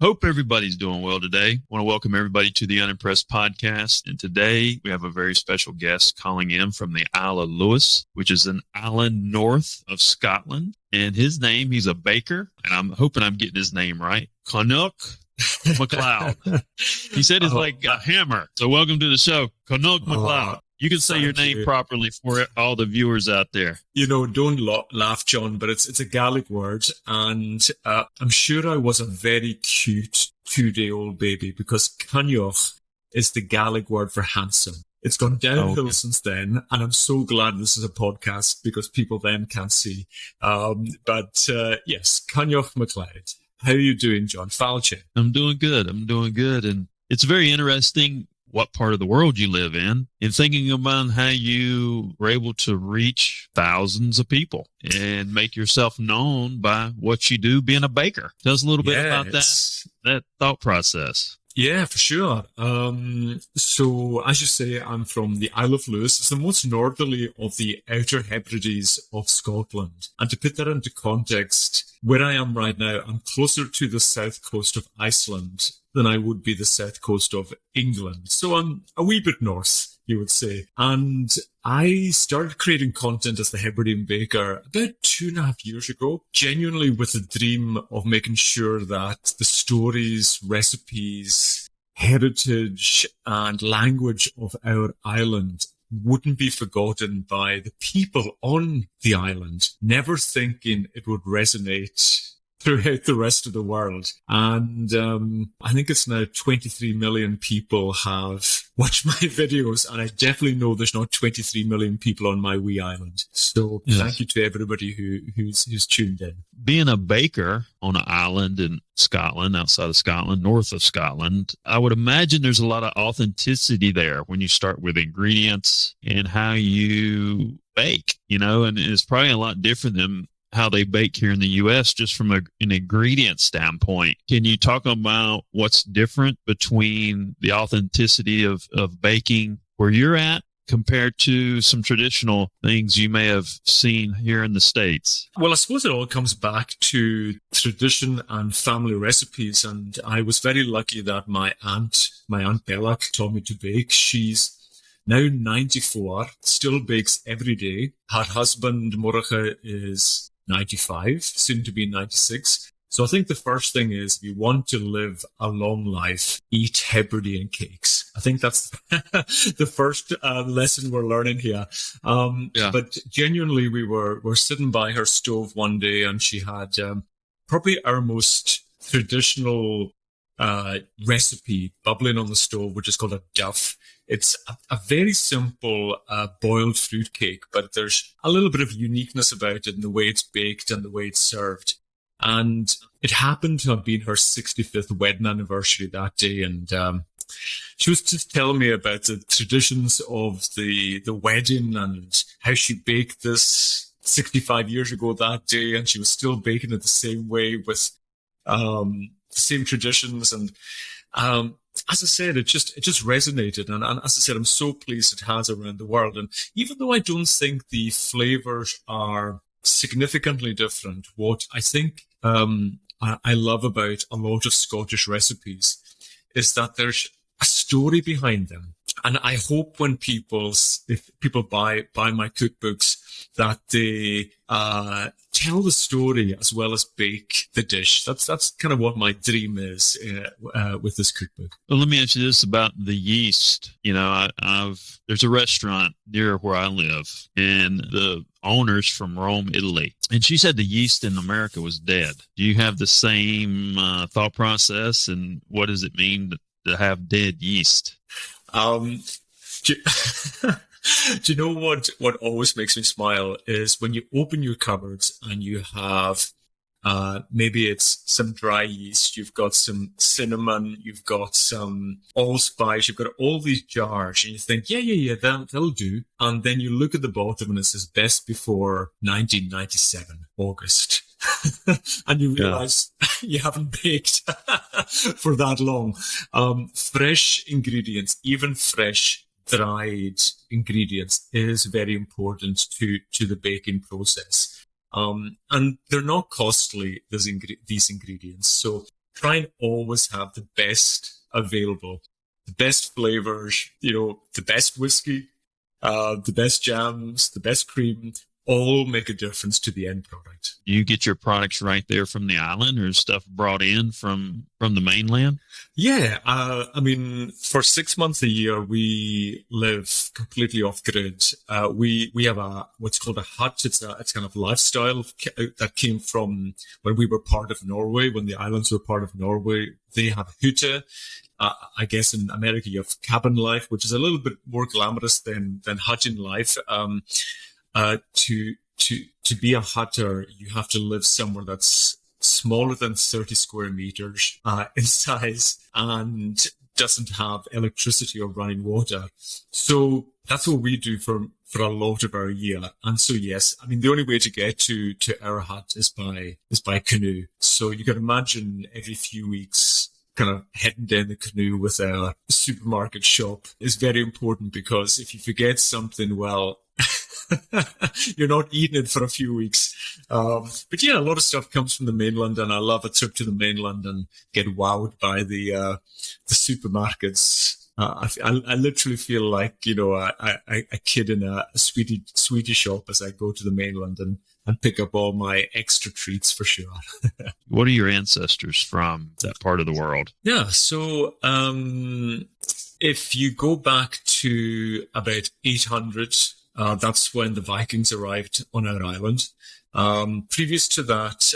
Hope everybody's doing well today. I want to welcome everybody to the Unimpressed Podcast. And today we have a very special guest calling in from the Isle of Lewis, which is an island north of Scotland. And his name, he's a baker, and I'm hoping I'm getting his name right, Coinneach MacLeod. He said it's like a hammer. So welcome to the show, Coinneach MacLeod. You can say your name properly for all the viewers out there. You know, don't laugh, John, but it's a Gaelic word. And I'm sure I was a very cute 2-day-old baby because Coinneach is the Gaelic word for handsome. It's gone downhill since then. And I'm so glad this is a podcast because people then can't see. Yes, Coinneach MacLeod. How are you doing, John? Falche. I'm doing good. And it's very interesting what part of the world you live in, and thinking about how you were able to reach thousands of people and make yourself known by what you do being a baker. Tell us a little bit about that thought process. Yeah, for sure. So as you say, I'm from the Isle of Lewis. It's the most northerly of the Outer Hebrides of Scotland. And to put that into context, where I am right now, I'm closer to the south coast of Iceland than I would be the south coast of England. So I'm a wee bit north, you would say. And I started creating content as the Hebridean Baker about 2.5 years ago, genuinely with the dream of making sure that the stories, recipes, heritage and language of our island wouldn't be forgotten by the people on the island, never thinking it would resonate throughout the rest of the world. And I think it's now 23 million people have watched my videos, and I definitely know there's not 23 million people on my wee island. So Thank you to everybody who's tuned in. Being a baker on an island in Scotland, outside of Scotland, north of Scotland, I would imagine there's a lot of authenticity there when you start with ingredients and how you bake, and it's probably a lot different than how they bake here in the U.S. just from an ingredient standpoint. Can you talk about what's different between the authenticity of baking where you're at compared to some traditional things you may have seen here in the States? Well, I suppose it all comes back to tradition and family recipes. And I was very lucky that my aunt Bella taught me to bake. She's now 94, still bakes every day. Her husband, Moricha, is 95, soon to be 96. So I think the first thing is, if you want to live a long life, eat Hebridean cakes. I think that's the first lesson we're learning here. But genuinely, we're sitting by her stove one day, and she had probably our most traditional recipe bubbling on the stove, which is called a duff. It's a very simple boiled fruit cake, but there's a little bit of uniqueness about it in the way it's baked and the way it's served. And it happened to have been her 65th wedding anniversary that day. And she was just telling me about the traditions of the wedding and how she baked this 65 years ago that day. And she was still baking it the same way with the same traditions. And as I said, it just resonated. And as I said, I'm so pleased it has around the world. And even though I don't think the flavors are significantly different, what I think I love about a lot of Scottish recipes is that there's a story behind them. And I hope if people buy my cookbooks, that they tell the story as well as bake the dish. That's kind of what my dream is with this cookbook. Well, let me ask you this about the yeast. There's a restaurant near where I live, and the owner's from Rome, Italy. And she said the yeast in America was dead. Do you have the same thought process? And what does it mean to have dead yeast? Do you know what always makes me smile is when you open your cupboards and you have maybe it's some dry yeast, you've got some cinnamon, you've got some allspice, you've got all these jars, and you think, yeah, that'll do. And then you look at the bottom and it says best before 1997, August. And you realize you haven't baked for that long. Fresh ingredients, even fresh dried ingredients, is very important to the baking process. And they're not costly, these ingredients. So try and always have the best available, the best flavors, the best whiskey, the best jams, the best cream, all make a difference to the end product. You get your products right there from the island, or stuff brought in from the mainland? Yeah. For 6 months a year, we live completely off grid. We have what's called a hut. It's kind of lifestyle that came from when we were part of Norway, when the islands were part of Norway. They have hute. I guess in America you have cabin life, which is a little bit more glamorous than hutting life. To be a hutter, you have to live somewhere that's smaller than 30 square meters in size and doesn't have electricity or running water. So that's what we do for a lot of our year. And so, yes, the only way to get to our hut is by canoe. So you can imagine every few weeks kind of heading down the canoe with a supermarket shop is very important, because if you forget something, well, you're not eating it for a few weeks. But yeah, a lot of stuff comes from the mainland, and I love a trip to the mainland and get wowed by the supermarkets. I literally feel like, a kid in a sweetie shop as I go to the mainland and pick up all my extra treats for sure. What are your ancestors from that part of the world? Yeah. So, if you go back to about 800, that's when the Vikings arrived on our island. Previous to that,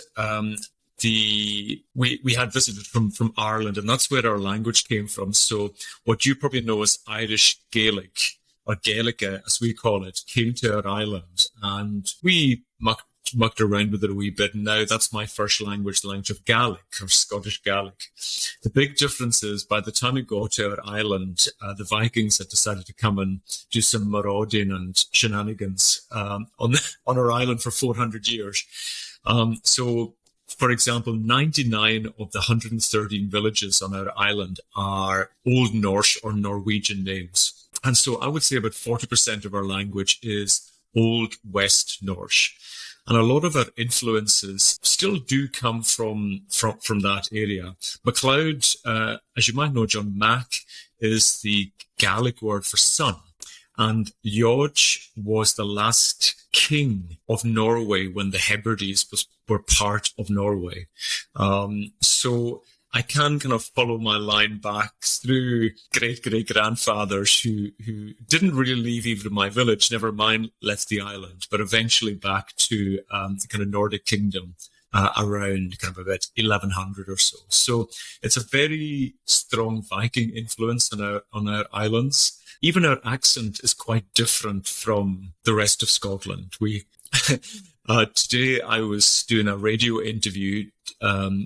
we had visited from Ireland, and that's where our language came from. So what you probably know as Irish Gaelic, or Gaelica as we call it, came to our island, and we mucked around with it a wee bit. And now that's my first language, the language of Gaelic, or Scottish Gaelic. The big difference is, by the time it got to our island, the Vikings had decided to come and do some marauding and shenanigans on our island for 400 years. So, for example, 99 of the 113 villages on our island are Old Norse or Norwegian names. And so I would say about 40% of our language is Old West Norse. And a lot of our influences still do come from that area. MacLeod, as you might know, John, Mac is the Gaelic word for son. And George was the last king of Norway when the Hebrides were part of Norway. So I can kind of follow my line back through great-great-grandfathers who didn't really leave even my village, never mind left the island, but eventually back to the kind of Nordic kingdom around kind of about 1100 or so. So it's a very strong Viking influence on our islands. Even our accent is quite different from the rest of Scotland. Today I was doing a radio interview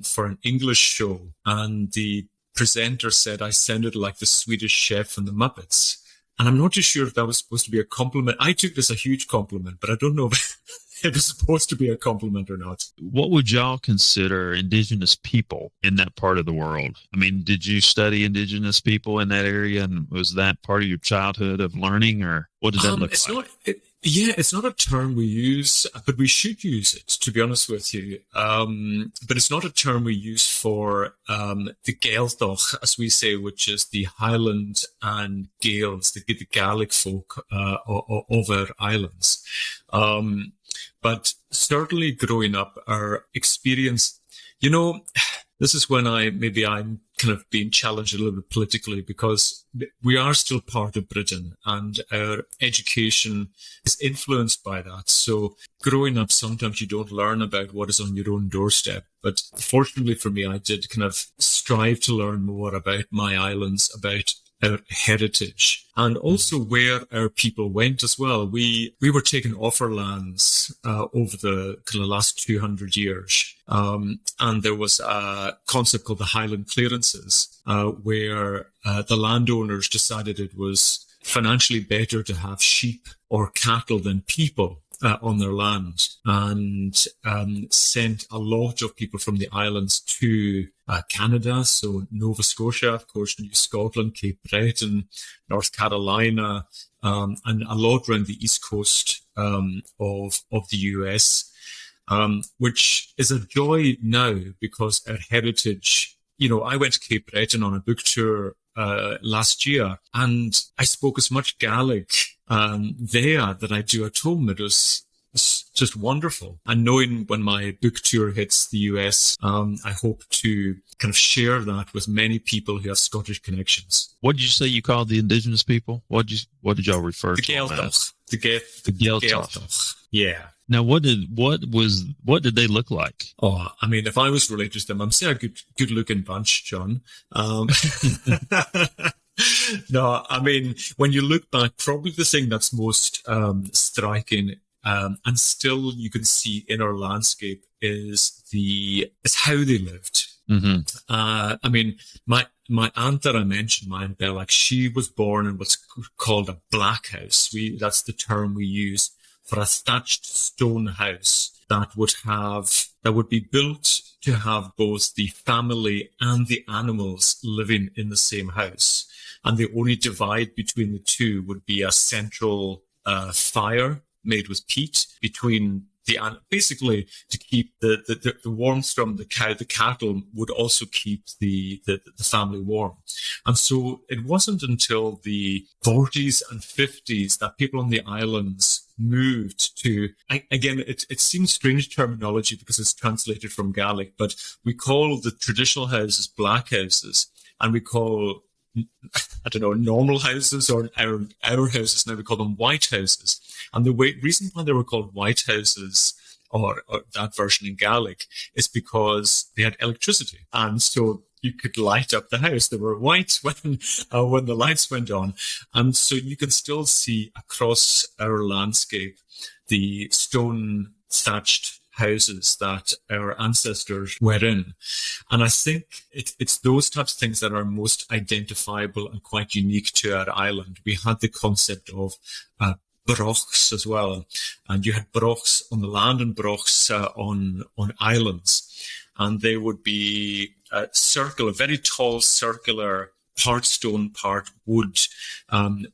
for an English show, and the presenter said I sounded like the Swedish chef from the Muppets. And I'm not too sure if that was supposed to be a compliment. I took this a huge compliment, but I don't know if it was supposed to be a compliment or not. What would y'all consider indigenous people in that part of the world? I mean, did you study indigenous people in that area, and was that part of your childhood of learning, or what did that look like? It's not a term we use, but we should use it, to be honest with you. But it's not a term we use for the Gaeltach, as we say, which is the Highland and Gaels, the Gaelic folk of our islands. But certainly growing up, our experience, this is when I'm kind of being challenged a little bit politically, because we are still part of Britain and our education is influenced by that. So growing up, sometimes you don't learn about what is on your own doorstep. But fortunately for me, I did kind of strive to learn more about my islands, about our heritage, and also where our people went as well. We were taken off our lands over the kind of last 200 years. And there was a concept called the Highland clearances, where the landowners decided it was financially better to have sheep or cattle than people on their land, and sent a lot of people from the islands to Canada, so Nova Scotia, of course, New Scotland, Cape Breton, North Carolina, and a lot around the east coast of the US, which is a joy now because our heritage I went to Cape Breton on a book tour last year, and I spoke as much Gaelic there that I do at home. It was just wonderful. And knowing when my book tour hits the US, I hope to kind of share that with many people who have Scottish connections. What did you say you called the indigenous people? What did y'all refer to them as? The Gaeltacht. Yeah. Now, what did they look like? Oh, I mean, if I was related to them, I'm saying a good looking bunch, John. No, I mean, when you look back, probably the thing that's most striking, and still you can see in our landscape is how they lived. Mm-hmm. I mean, my aunt that I mentioned, my Aunt Bella, she was born in what's called a black house. That's the term we use for a thatched stone house that would be built to have both the family and the animals living in the same house. And the only divide between the two would be a central fire made with peat between basically to keep the warmth from the cattle would also keep the family warm. And so it wasn't until the 40s and 50s that people on the islands moved to, again, it seems strange terminology because it's translated from Gaelic, but we call the traditional houses black houses, and we call, I don't know, normal houses or our houses now, we call them white houses. And the reason why they were called white houses or that version in Gaelic is because they had electricity. And so you could light up the house. They were white when the lights went on. And so you can still see across our landscape the stone thatched houses that our ancestors were in. And I think it's those types of things that are most identifiable and quite unique to our island. We had the concept of brochs as well. And you had brochs on the land and brochs on islands. And they would be a very tall circular, part stone, part wood,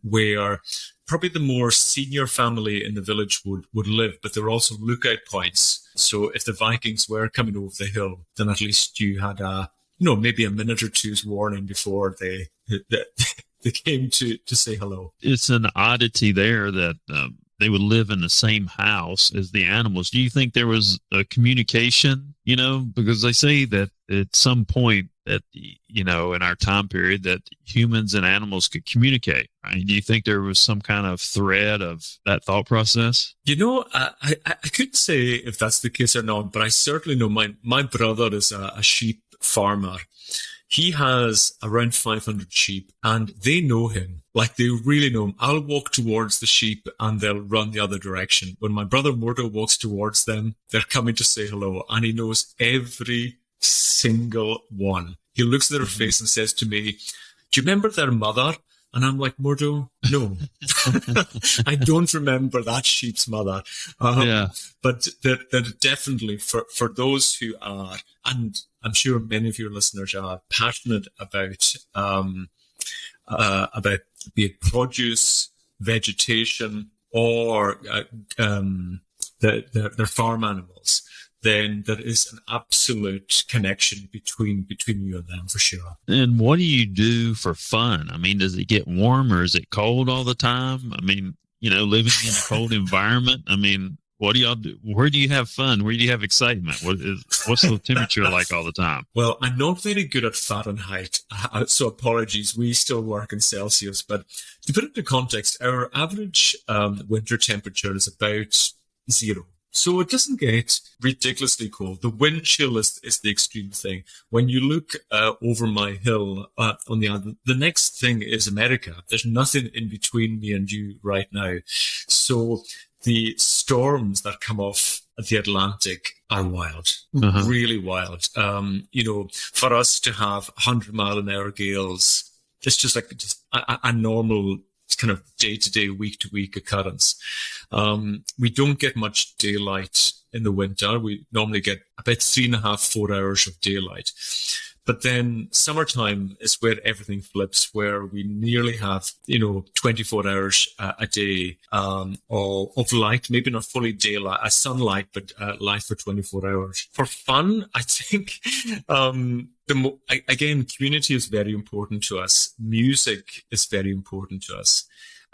where probably the more senior family in the village would live, but there were also lookout points. So if the Vikings were coming over the hill, then at least you had maybe a minute or two's warning before they came to say hello. It's an oddity there that they would live in the same house as the animals. Do you think there was a communication, because they say that at some point that, in our time period that humans and animals could communicate, right? Do you think there was some kind of thread of that thought process? I couldn't say if that's the case or not, but I certainly know my brother is a sheep farmer. He has around 500 sheep and they know him. Like they really know him. I'll walk towards the sheep and they'll run the other direction. When my brother Murdo walks towards them, they're coming to say hello, and he knows every single one. He looks at their face and says to me, "Do you remember their mother?" And I'm like, "Murdo, no, I don't remember that sheep's mother." But they're definitely for those who are, and I'm sure many of your listeners are passionate about be it produce, vegetation, or their farm animals. Then there is an absolute connection between you and them for sure. And what do you do for fun? I mean, does it get warm or is it cold all the time? I mean, living in a cold environment. I mean, what do y'all do? Where do you have fun? Where do you have excitement? What's the temperature like all the time? Well, I'm not very good at Fahrenheit, so apologies. We still work in Celsius, but to put it into context, our average winter temperature is about 0. So it doesn't get ridiculously cold. The wind chill is the extreme thing. When you look over my hill on the next thing is America. There's nothing in between me and you right now. So the storms that come off the Atlantic are wild, really wild. For us to have 100-mile-an-hour gales, it's just like a normal kind of day-to-day, week-to-week occurrence. We don't get much daylight in the winter. We normally get about 3.5, 4 hours of daylight. But then summertime is where everything flips, where we nearly have, 24 hours a day of light, maybe not fully daylight, sunlight, but light for 24 hours. For fun, I think, again, community is very important to us. Music is very important to us.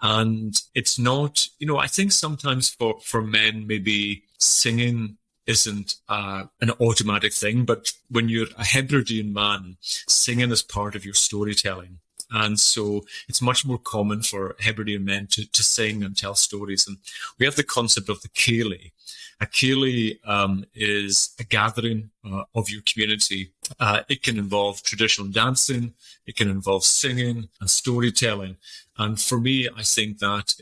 And it's not, I think sometimes for men, maybe singing isn't an automatic thing, but when you're a Hebridean man, singing is part of your storytelling. And so it's much more common for Hebridean men to sing and tell stories. And we have the concept of the Ceilidh. A Ceilidh is a gathering of your community. It can involve traditional dancing, it can involve singing and storytelling. And for me, I think that's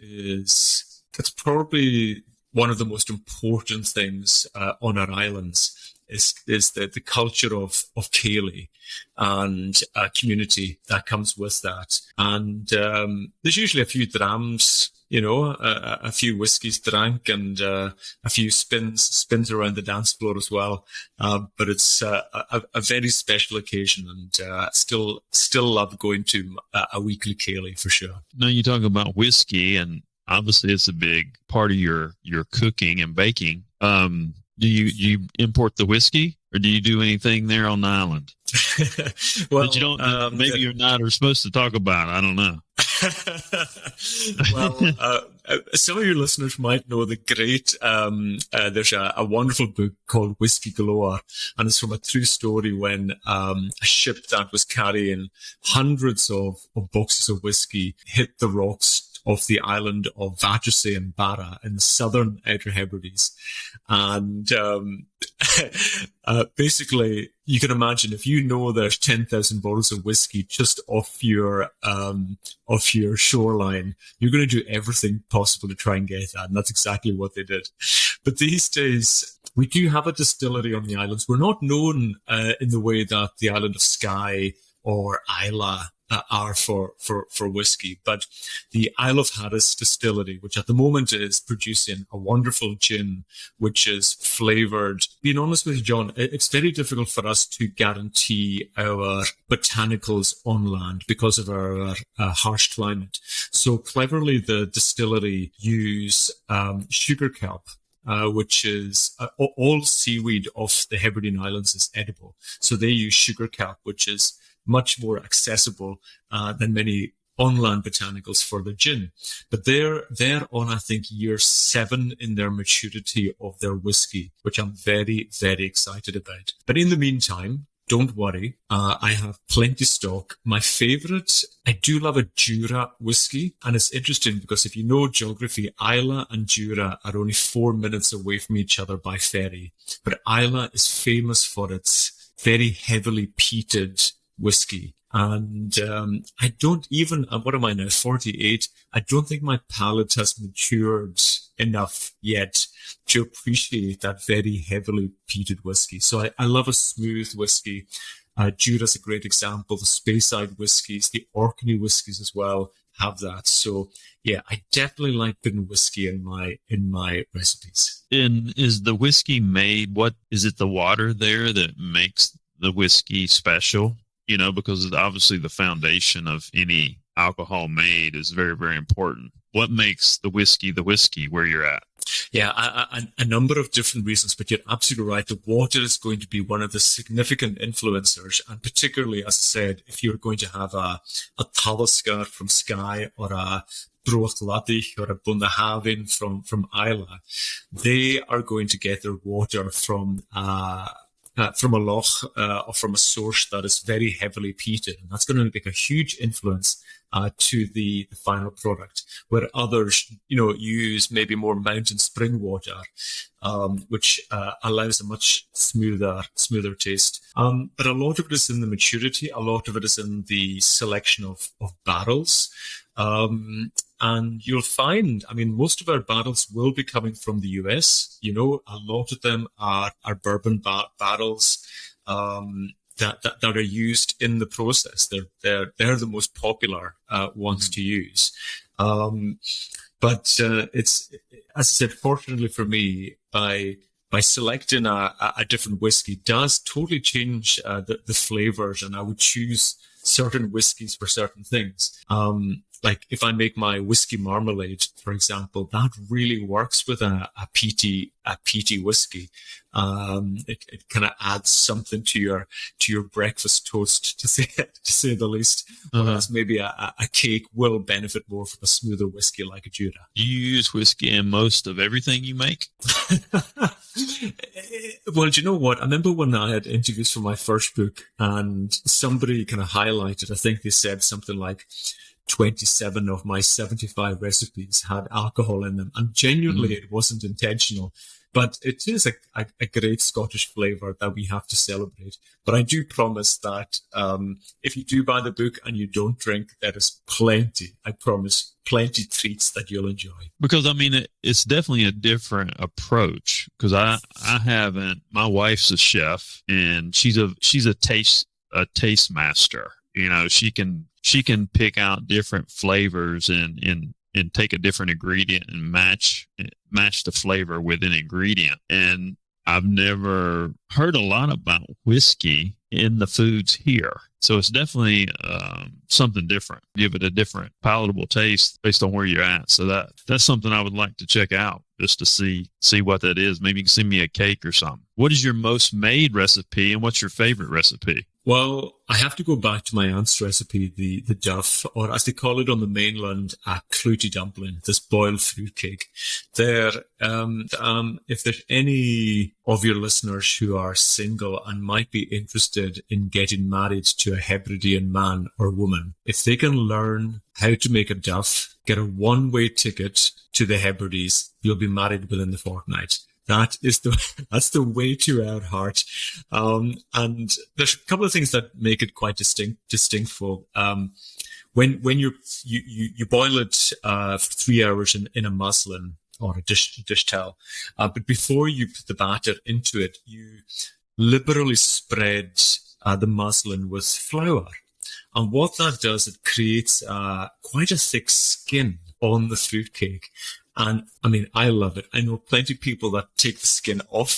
probably one of the most important things on our islands is the culture of Ceilidh and community that comes with that. And there's usually a few drams, a few whiskies drank and a few spins around the dance floor as well. But it's a very special occasion, and still love going to a weekly Ceilidh for sure. Now you talk about whiskey, and obviously it's a big part of your cooking and baking. Do you import the whiskey, or do you do anything there on the island? Well, that you don't. Maybe you're not or supposed to talk about. I don't know. Well, some of your listeners might know the great. There's a wonderful book called Whiskey Galore, and it's from a true story when a ship that was carrying hundreds of boxes of whiskey hit the rocks of the island of Battersea and Barra in the southern Outer Hebrides. And basically, you can imagine if there's 10,000 bottles of whiskey just off your shoreline, you're going to do everything possible to try and get that. And that's exactly what they did. But these days, we do have a distillery on the islands. We're not known in the way that the island of Skye or Isla are for whiskey, but the Isle of Harris distillery, which at the moment is producing a wonderful gin, which is flavored. Being honest with you, John, it's very difficult for us to guarantee our botanicals on land because of our harsh climate. So cleverly, the distillery use sugar kelp, which is all seaweed off the Hebridean Islands is edible. So they use sugar kelp, which is much more accessible than many on-land botanicals for the gin. But they're on, I think, year 7 in their maturity of their whiskey, which I'm very, very excited about. But in the meantime, don't worry, I have plenty stock. My favorite, I do love a Jura whiskey, and it's interesting because if you know geography, Isla and Jura are only 4 minutes away from each other by ferry. But Isla is famous for its very heavily peated whiskey. And I don't even, what am I now, 48? I don't think my palate has matured enough yet to appreciate that very heavily peated whiskey. So I love a smooth whiskey. Jura's a great example. The Speyside whiskies, the Orkney whiskies as well have that. So yeah, I definitely like putting whiskey in my recipes. And is the whiskey made, what is it, the water there that makes the whiskey special? Because obviously the foundation of any alcohol made is very, very important. What makes the whiskey where you're at? Yeah, a number of different reasons, but you're absolutely right. The water is going to be one of the significant influencers, and particularly, as I said, if you're going to have a Talisker from Skye or a Brochtladich or a Bundahavin from Isla, they are going to get their water from a loch or from a source that is very heavily peated. And that's going to make a huge influence to the final product, where others, use maybe more mountain spring water, which allows a much smoother taste. But a lot of it is in the maturity. A lot of it is in the selection of barrels. And you'll find, most of our barrels will be coming from the US. A lot of them are bourbon barrels, that are used in the process. They're the most popular, ones to use. But, it's, as I said, fortunately for me, by by selecting a different whiskey does totally change the flavors, and I would choose certain whiskeys for certain things. Like if I make my whiskey marmalade, for example, that really works with a peaty whiskey. It kind of adds something to your breakfast toast, to say the least. Whereas maybe a cake will benefit more from a smoother whiskey like a Jura. Do you use whiskey in most of everything you make? Well, do you know what? I remember when I had interviews for my first book, and somebody kind of highlighted, I think they said something like 27 of my 75 recipes had alcohol in them. And genuinely, it wasn't intentional. But it is a great Scottish flavour that we have to celebrate. But I do promise that if you do buy the book and you don't drink, there is plenty, I promise, plenty treats that you'll enjoy. Because, I mean, it's definitely a different approach. Because I haven't, my wife's a chef, and she's a taste master. You know, she can pick out different flavors and take a different ingredient and match the flavor with an ingredient. And I've never heard a lot about whiskey in the foods here. So it's definitely something different. Give it a different palatable taste based on where you're at. So that's something I would like to check out, just to see what that is. Maybe you can send me a cake or something. What is your most made recipe, and what's your favorite recipe? Well, I have to go back to my aunt's recipe, the duff, or as they call it on the mainland, a clootie dumpling, this boiled fruitcake. If there's any of your listeners who are single and might be interested in getting married to a Hebridean man or woman, if they can learn how to make a duff, get a one-way ticket to the Hebrides, you'll be married within the fortnight. That's the way to our heart. And there's a couple of things that make it quite distinctful. When you boil it for 3 hours in a muslin or a dish towel, but before you put the batter into it, you liberally spread the muslin with flour. And what that does, it creates quite a thick skin on the fruitcake. And I mean, I love it. I know plenty of people that take the skin off,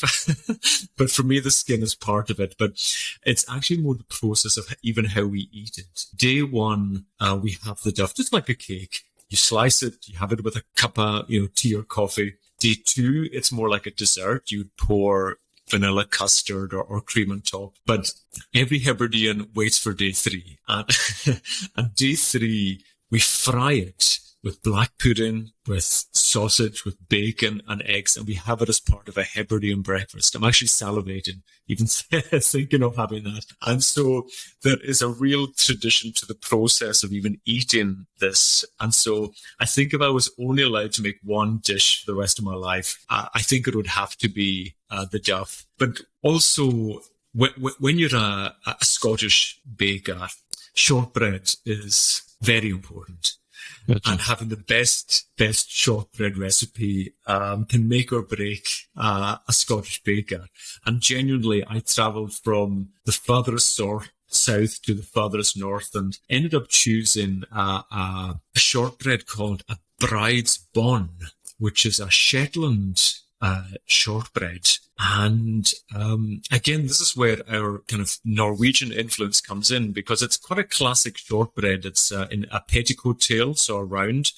but for me, the skin is part of it. But it's actually more the process of even how we eat it. Day one, we have the duff, just like a cake. You slice it, you have it with a cup of, tea or coffee. Day two, it's more like a dessert. You pour vanilla custard or cream on top. But every Hebridean waits for day three. And day three, we fry it with black pudding, with sausage, with bacon and eggs, and we have it as part of a Hebridean breakfast. I'm actually salivating even thinking of having that. And so there is a real tradition to the process of even eating this. And so I think if I was only allowed to make one dish for the rest of my life, I think it would have to be the duff. But also, when you're a Scottish baker, shortbread is very important. Gotcha. And having the best shortbread recipe can make or break a Scottish baker. And genuinely, I travelled from the furthest south to the furthest north and ended up choosing a shortbread called a bride's bun, which is a Shetland shortbread. And again, this is where our kind of Norwegian influence comes in, because it's quite a classic shortbread. It's in a petticoat tail, so round,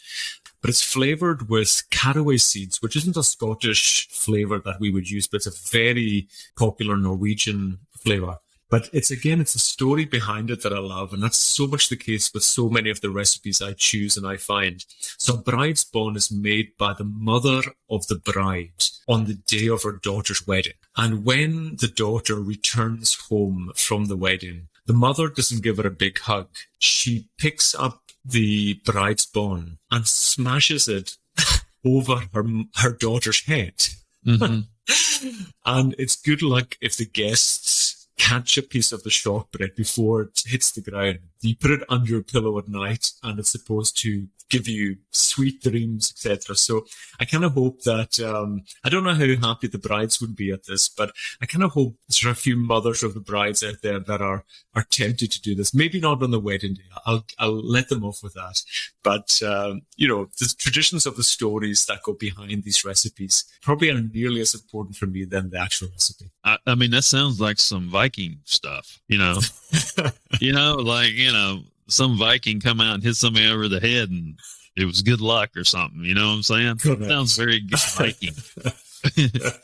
but it's flavoured with caraway seeds, which isn't a Scottish flavour that we would use, but it's a very popular Norwegian flavour. But it's a story behind it that I love. And that's so much the case with so many of the recipes I choose and I find. So bride's bun is made by the mother of the bride on the day of her daughter's wedding. And when the daughter returns home from the wedding, the mother doesn't give her a big hug. She picks up the bride's bun and smashes it over her daughter's head. Mm-hmm. And it's good luck if the guests catch a piece of the shortbread before it hits the ground. You put it under your pillow at night, and it's supposed to give you sweet dreams, etc. So I kind of hope that, I don't know how happy the brides would be at this, but I kind of hope there are a few mothers of the brides out there that are tempted to do this. Maybe not on the wedding day. I'll let them off with that. But, the traditions of the stories that go behind these recipes probably are nearly as important for me than the actual recipe. I mean, that sounds like some Viking stuff, some Viking come out and hit somebody over the head and it was good luck or something. You know what I'm saying? Correct. Sounds very Viking.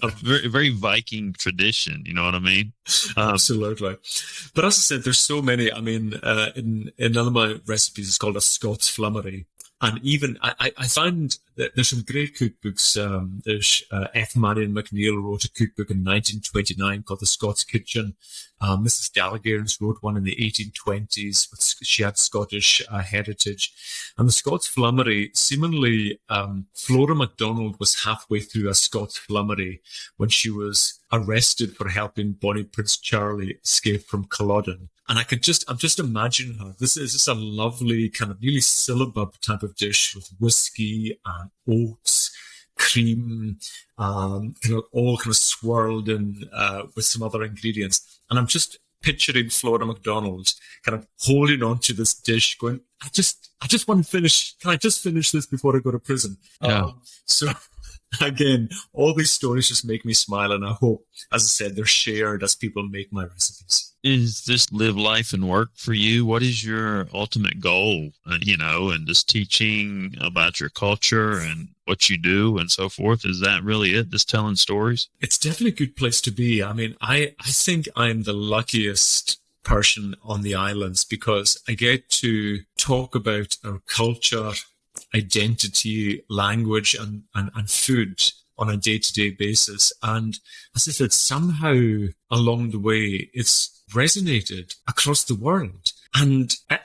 A very, very Viking tradition. You know what I mean? Absolutely. But as I said, there's so many. I mean, in one of my recipes, it's called a Scots flummery. And even I found that there's some great cookbooks. There's F. Marion McNeill wrote a cookbook in 1929 called The Scots Kitchen. Mrs. Gallagher wrote one in the 1820s. She had Scottish heritage. And the Scots flummery, seemingly, Flora MacDonald was halfway through a Scots flummery when she was arrested for helping Bonnie Prince Charlie escape from Culloden. And I'm just imagining her. This is just a lovely kind of nearly syllabub type of dish with whiskey and oats, cream, all kind of swirled in, with some other ingredients. And I'm just picturing Flora MacDonald kind of holding on to this dish going, I just want to finish. Can I just finish this before I go to prison? Yeah. So again, all these stories just make me smile. And I hope, as I said, they're shared as people make my recipes. Is this live life and work for you? What is your ultimate goal, and just teaching about your culture and what you do and so forth? Is that really it, just telling stories? It's definitely a good place to be. I mean, I think I'm the luckiest person on the islands because I get to talk about our culture, identity, language, and food on a day-to-day basis. And as I said, somehow along the way, it's resonated across the world. And I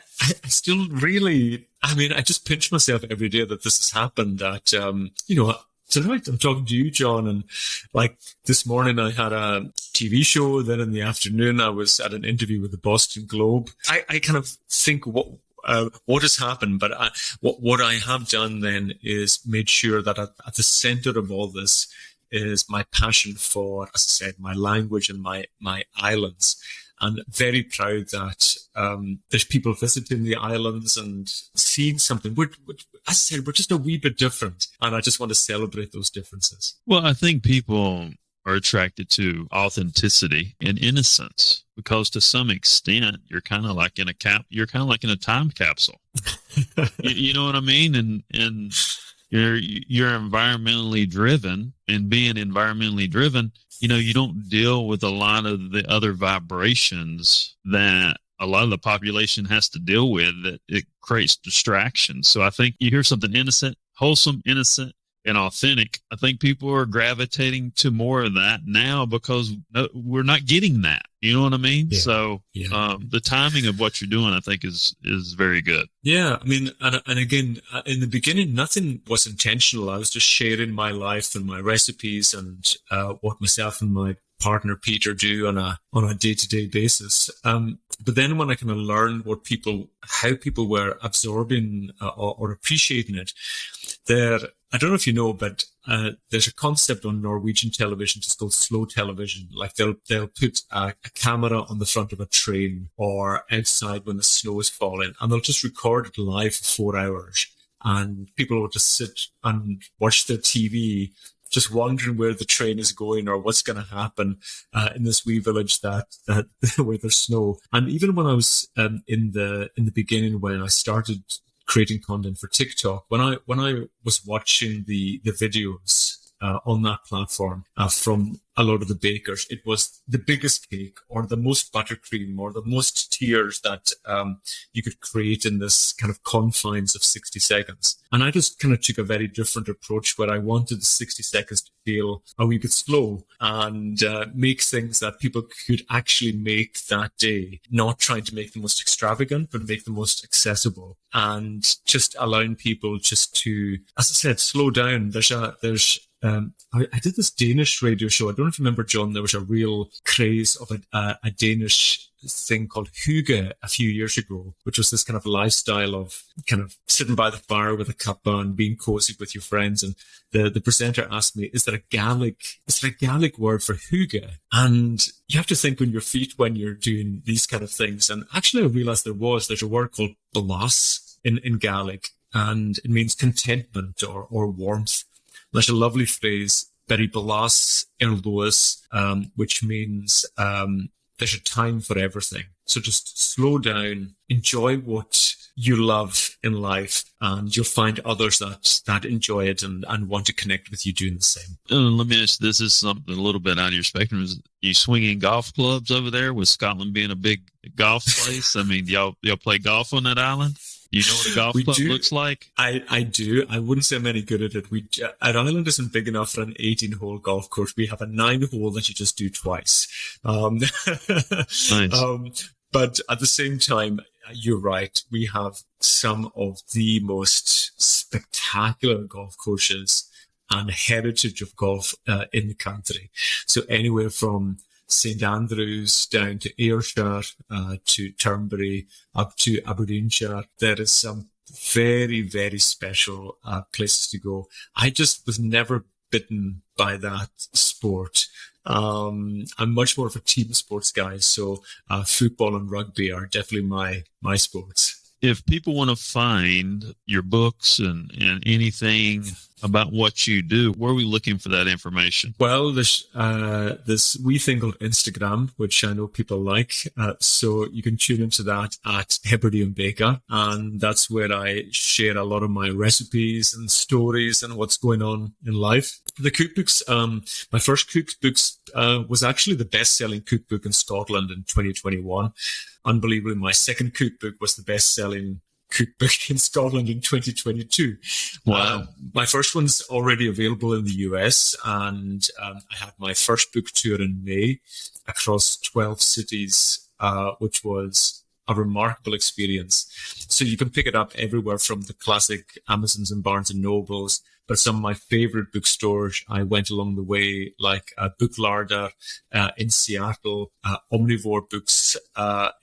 still really, I just pinch myself every day that this has happened, that, tonight I'm talking to you, John, and like this morning I had a TV show. Then in the afternoon, I was at an interview with the Boston Globe. I kind of think what has happened, but what I have done then is made sure that at the center of all this is my passion for, as I said, my language and my islands. And very proud that there's people visiting the islands and seeing something. As I said, we're just a wee bit different, and I just want to celebrate those differences. Well, I think people are attracted to authenticity and innocence because, to some extent, you're kind of like in a time capsule. you know what I mean? And you're environmentally driven, and being environmentally driven, you don't deal with a lot of the other vibrations that a lot of the population has to deal with, that it creates distractions. So I think you hear something innocent, wholesome, innocent, and authentic. I think people are gravitating to more of that now because we're not getting that. You know what I mean? Yeah. So the timing of what you're doing, I think, is very good. Yeah. I mean, and again, in the beginning, nothing was intentional. I was just sharing my life and my recipes and what myself and my partner Peter do on a day-to-day basis. But then when I kind of learned how people were absorbing or appreciating it, I don't know if you know, but there's a concept on Norwegian television just called slow television. Like they'll put a camera on the front of a train or outside when the snow is falling, and they'll just record it live for 4 hours. And people will just sit and watch their TV, just wondering where the train is going or what's going to happen in this wee village that where there's snow. And even when I was in the beginning, when I started creating content for TikTok, when I was watching the videos on that platform from a lot of the bakers, it was the biggest cake or the most buttercream or the most tears that you could create in this kind of confines of 60 seconds. And I just kind of took a very different approach where I wanted the 60 seconds to feel a wee bit slow and make things that people could actually make that day, not trying to make the most extravagant, but make the most accessible and just allowing people just to, as I said, slow down. There's I did this Danish radio show. I don't know if you remember, John, there was a real craze of a Danish thing called hygge a few years ago, which was this kind of lifestyle of kind of sitting by the fire with a cuppa and being cozy with your friends. And the presenter asked me, is there a Gaelic word for hygge? And you have to think on your feet when you're doing these kind of things. And actually I realized there's a word called blas in Gaelic, and it means contentment or warmth. There's a lovely phrase, Berry Blas Erlois, which means there's a time for everything. So just slow down, enjoy what you love in life, and you'll find others that enjoy it and want to connect with you doing the same. Let me ask, this is something a little bit out of your spectrum. Is you swinging golf clubs over there, with Scotland being a big golf place? I mean, y'all play golf on that island? You know what a golf club looks like? I do. I wouldn't say I'm any good at it. Our island isn't big enough for an 18-hole golf course. We have a 9-hole that you just do twice. Nice. But at the same time, you're right. We have some of the most spectacular golf courses and heritage of golf in the country. So anywhere from St Andrews down to Ayrshire, to Turnberry, up to Aberdeenshire. There is some very, very special places to go. I just was never bitten by that sport. I'm much more of a team sports guy, so football and rugby are definitely my sports. If people want to find your books and anything about what you do, where are we looking for that information? Well, there's this wee thing called Instagram, which I know people like. So you can tune into that at Hebridean Baker. And that's where I share a lot of my recipes and stories and what's going on in life. The cookbooks, my first cookbooks was actually the best-selling cookbook in Scotland in 2021. Unbelievably, my second cookbook was the best-selling cookbook in Scotland in 2022. Wow. My first one's already available in the US, and I had my first book tour in May across 12 cities, which was a remarkable experience. So you can pick it up everywhere from the classic Amazons and Barnes and Nobles, but some of my favorite bookstores I went along the way, like Book Larder in Seattle, Omnivore Books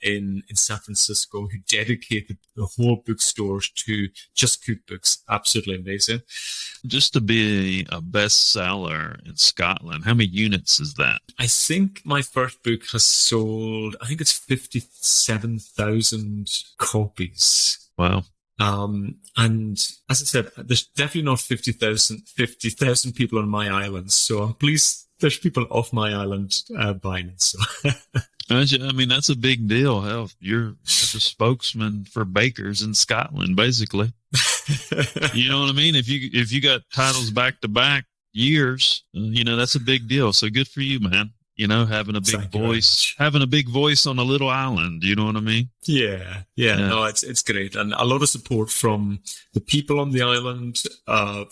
in San Francisco, who dedicated the whole bookstores to just cookbooks. Absolutely amazing. Just to be a bestseller in Scotland, how many units is that? I think my first book has sold, I think it's 57,000 copies. Wow. And as I said, there's definitely not 50,000 people on my island. So I'm pleased there's people off my island buying it. So I mean, that's a big deal. Hell, you're the spokesman for bakers in Scotland, basically. You know what I mean? If you got titles back to back years, that's a big deal. So good for you, man. Having a big voice on a little island. You know what I mean? Yeah. No, it's great. And a lot of support from the people on the island,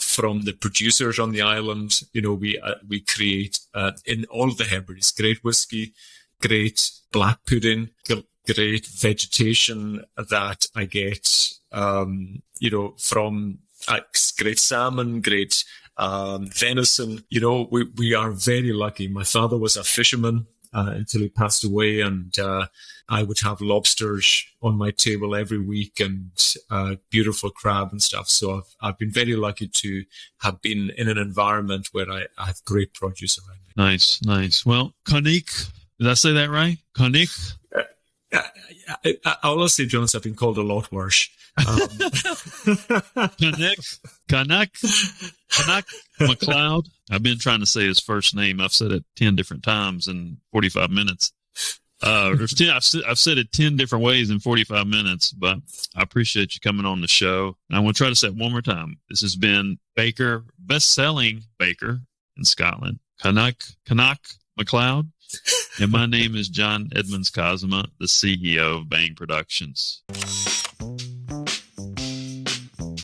from the producers on the island. We create, in all of the Hebrides, great whiskey, great black pudding, great vegetation that I get, from great salmon, great venison. We are very lucky. My father was a fisherman until he passed away, and I would have lobsters on my table every week and beautiful crab and stuff. So I've been very lucky to have been in an environment where I have great produce around me. Nice. Well, Coinneach, did I say that right? Coinneach? I honestly, Jonas, I've been called a lot worse. Canuck MacLeod. I've been trying to say his first name. I've said it 10 different times in 45 minutes. I've said it 10 different ways in 45 minutes, but I appreciate you coming on the show. And I want to try to say it one more time. This has been Baker, best-selling baker in Scotland, Canuck MacLeod. And my name is John Edmonds Cosima, the CEO of Bang Productions.